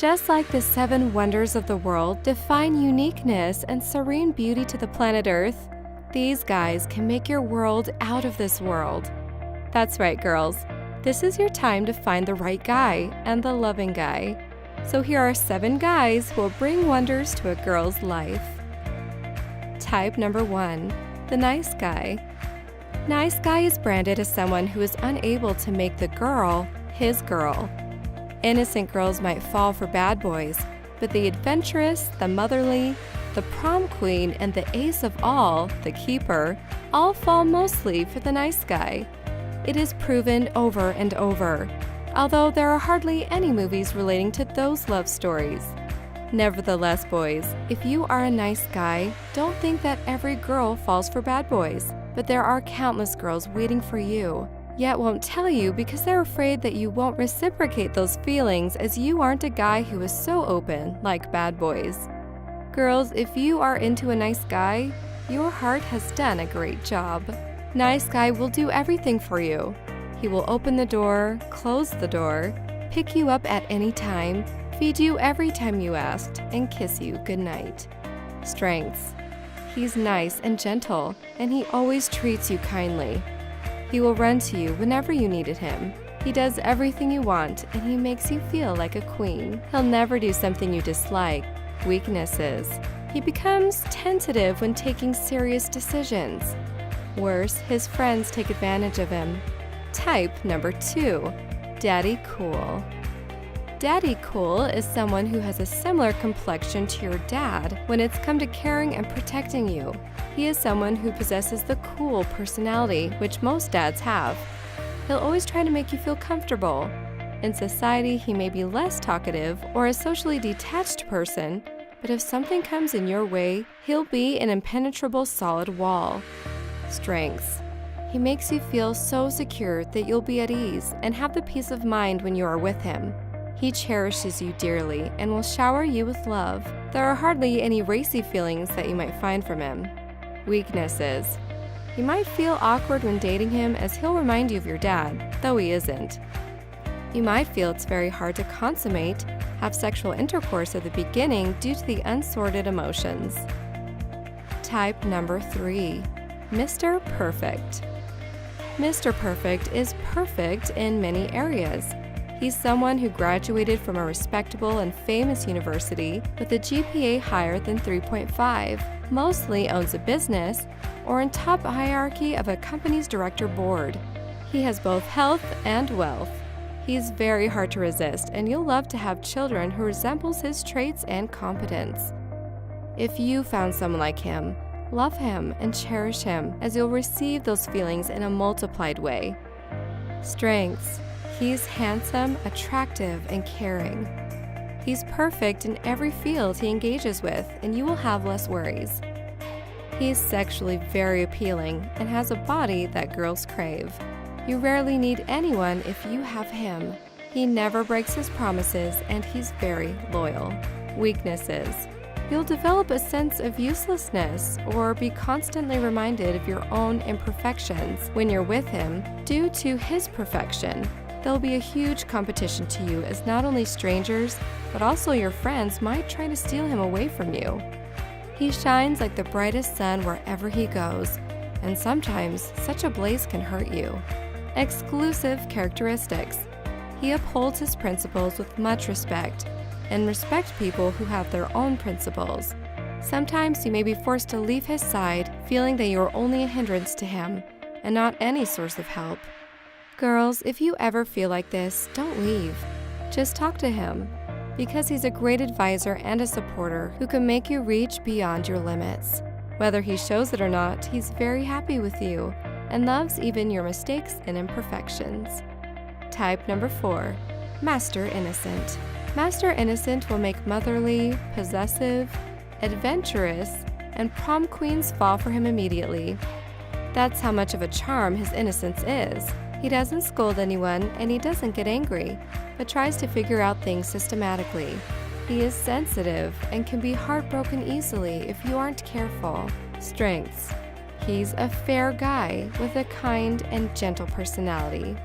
Just like the 7 wonders of the world define uniqueness and serene beauty to the planet Earth, these guys can make your world out of this world. That's right, girls. This is your time to find the right guy and the loving guy. So here are 7 guys who will bring wonders to a girl's life. Type number 1, the nice guy. Nice guy is branded as someone who is unable to make the girl his girl. Innocent girls might fall for bad boys, but the adventurous, the motherly, the prom queen, and the ace of all, the keeper, all fall mostly for the nice guy. It is proven over and over, although there are hardly any movies relating to those love stories. Nevertheless, boys, if you are a nice guy, don't think that every girl falls for bad boys, but there are countless girls waiting for you, yet won't tell you because they're afraid that you won't reciprocate those feelings as you aren't a guy who is so open like bad boys. Girls, if you are into a nice guy, your heart has done a great job. Nice guy will do everything for you. He will open the door, close the door, pick you up at any time, feed you every time you asked, and kiss you goodnight. Strengths. He's nice and gentle, and he always treats you kindly. He will run to you whenever you needed him. He does everything you want, and he makes you feel like a queen. He'll never do something you dislike. Weaknesses. He becomes tentative when taking serious decisions. Worse, his friends take advantage of him. Type number 2, Daddy Cool. Daddy Cool is someone who has a similar complexion to your dad when it's come to caring and protecting you. He is someone who possesses the cool personality, which most dads have. He'll always try to make you feel comfortable. In society, he may be less talkative or a socially detached person, but if something comes in your way, he'll be an impenetrable solid wall. Strengths. He makes you feel so secure that you'll be at ease and have the peace of mind when you are with him. He cherishes you dearly and will shower you with love. There are hardly any racy feelings that you might find from him. Weaknesses. You might feel awkward when dating him as he'll remind you of your dad, though he isn't. You might feel it's very hard to consummate, have sexual intercourse at the beginning due to the unsorted emotions. Type number 3, Mr. Perfect. Mr. Perfect is perfect in many areas. He's someone who graduated from a respectable and famous university with a GPA higher than 3.5, mostly owns a business, or in top hierarchy of a company's director board. He has both health and wealth. He's very hard to resist, and you'll love to have children who resembles his traits and competence. If you found someone like him, love him and cherish him, as you'll receive those feelings in a multiplied way. Strengths. He's handsome, attractive, and caring. He's perfect in every field he engages with, and you will have less worries. He's sexually very appealing and has a body that girls crave. You rarely need anyone if you have him. He never breaks his promises, and he's very loyal. Weaknesses. You'll develop a sense of uselessness or be constantly reminded of your own imperfections when you're with him due to his perfection. There'll be a huge competition to you as not only strangers, but also your friends might try to steal him away from you. He shines like the brightest sun wherever he goes, and sometimes such a blaze can hurt you. Exclusive characteristics. He upholds his principles with much respect and respect people who have their own principles. Sometimes you may be forced to leave his side, feeling that you are only a hindrance to him and not any source of help. Girls, if you ever feel like this, don't leave. Just talk to him, because he's a great advisor and a supporter who can make you reach beyond your limits. Whether he shows it or not, he's very happy with you and loves even your mistakes and imperfections. Type number 4, Master Innocent. Master Innocent will make motherly, possessive, adventurous, and prom queens fall for him immediately. That's how much of a charm his innocence is. He doesn't scold anyone and he doesn't get angry, but tries to figure out things systematically. He is sensitive and can be heartbroken easily if you aren't careful. Strengths. He's a fair guy with a kind and gentle personality.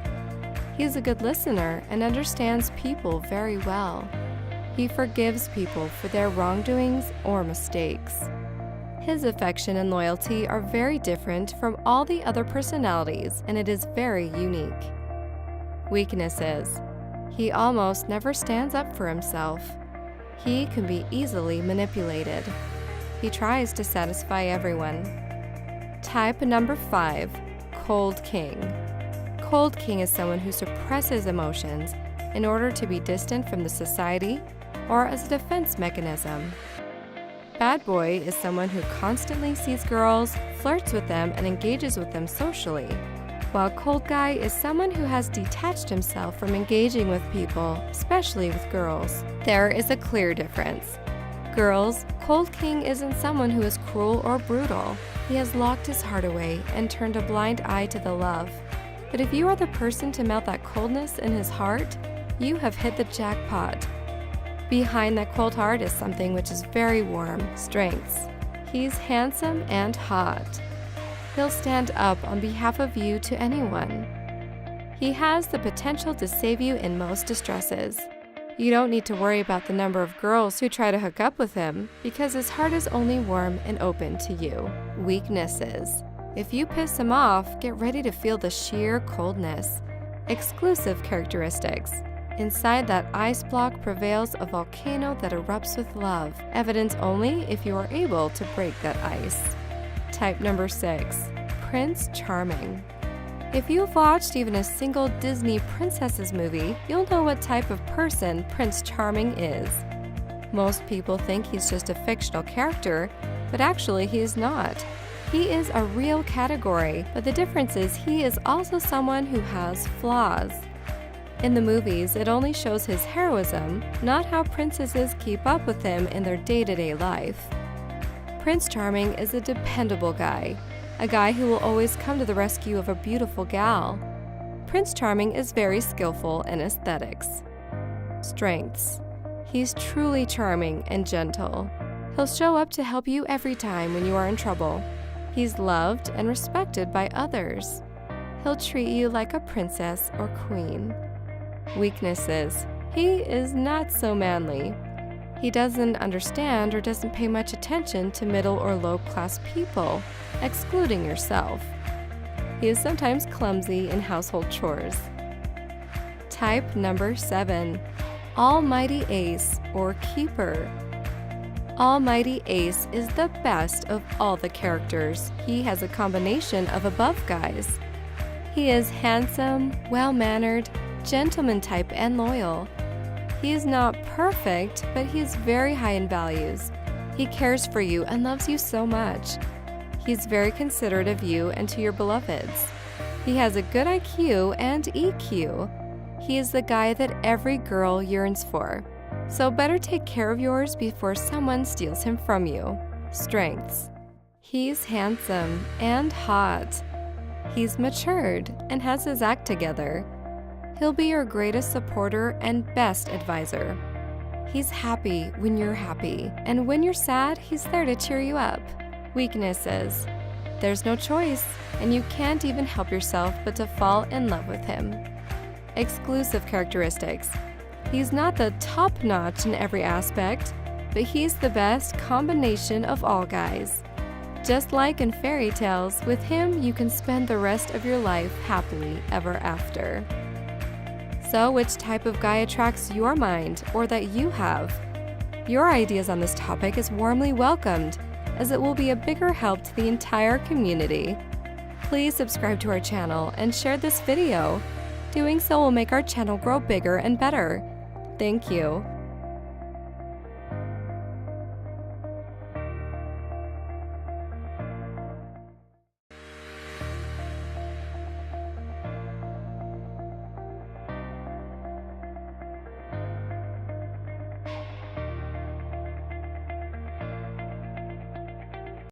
He's a good listener and understands people very well. He forgives people for their wrongdoings or mistakes. His affection and loyalty are very different from all the other personalities, and it is very unique. Weaknesses: he almost never stands up for himself. He can be easily manipulated. He tries to satisfy everyone. Type number 5, Cold King. Cold King is someone who suppresses emotions in order to be distant from the society or as a defense mechanism. Bad Boy is someone who constantly sees girls, flirts with them, and engages with them socially, while Cold Guy is someone who has detached himself from engaging with people, especially with girls. There is a clear difference. Girls, Cold King isn't someone who is cruel or brutal. He has locked his heart away and turned a blind eye to the love. But if you are the person to melt that coldness in his heart, you have hit the jackpot. Behind that cold heart is something which is very warm, strengths. He's handsome and hot. He'll stand up on behalf of you to anyone. He has the potential to save you in most distresses. You don't need to worry about the number of girls who try to hook up with him because his heart is only warm and open to you. Weaknesses: if you piss him off, get ready to feel the sheer coldness. Exclusive characteristics: inside that ice block prevails a volcano that erupts with love, evidence only if you are able to break that ice. Type number 6, Prince Charming. If you've watched even a single Disney princesses movie, you'll know what type of person Prince Charming is. Most people think he's just a fictional character, but actually he is not. He is a real category, but the difference is he is also someone who has flaws. In the movies, it only shows his heroism, not how princesses keep up with him in their day-to-day life. Prince Charming is a dependable guy, a guy who will always come to the rescue of a beautiful gal. Prince Charming is very skillful in aesthetics. Strengths: he's truly charming and gentle. He'll show up to help you every time when you are in trouble. He's loved and respected by others. He'll treat you like a princess or queen. Weaknesses: he is not so manly. He doesn't understand or doesn't pay much attention to middle or low-class people, excluding yourself. He is sometimes clumsy in household chores. Type number 7, Almighty Ace or Keeper. Almighty Ace is the best of all the characters. He has a combination of above guys. He is handsome, well-mannered, gentleman type, and loyal. He is not perfect, but he is very high in values. He cares for you and loves you so much. He is very considerate of you and to your beloveds. He has a good IQ and EQ. He is the guy that every girl yearns for. So better take care of yours before someone steals him from you. Strengths: he's handsome and hot. He's matured and has his act together. He'll be your greatest supporter and best advisor. He's happy when you're happy, and when you're sad, he's there to cheer you up. Weaknesses: there's no choice, and you can't even help yourself but to fall in love with him. Exclusive characteristics: he's not the top-notch in every aspect, but he's the best combination of all guys. Just like in fairy tales, with him you can spend the rest of your life happily ever after. So which type of guy attracts your mind or that you have? Your ideas on this topic is warmly welcomed, as it will be a bigger help to the entire community. Please subscribe to our channel and share this video. Doing so will make our channel grow bigger and better. Thank you.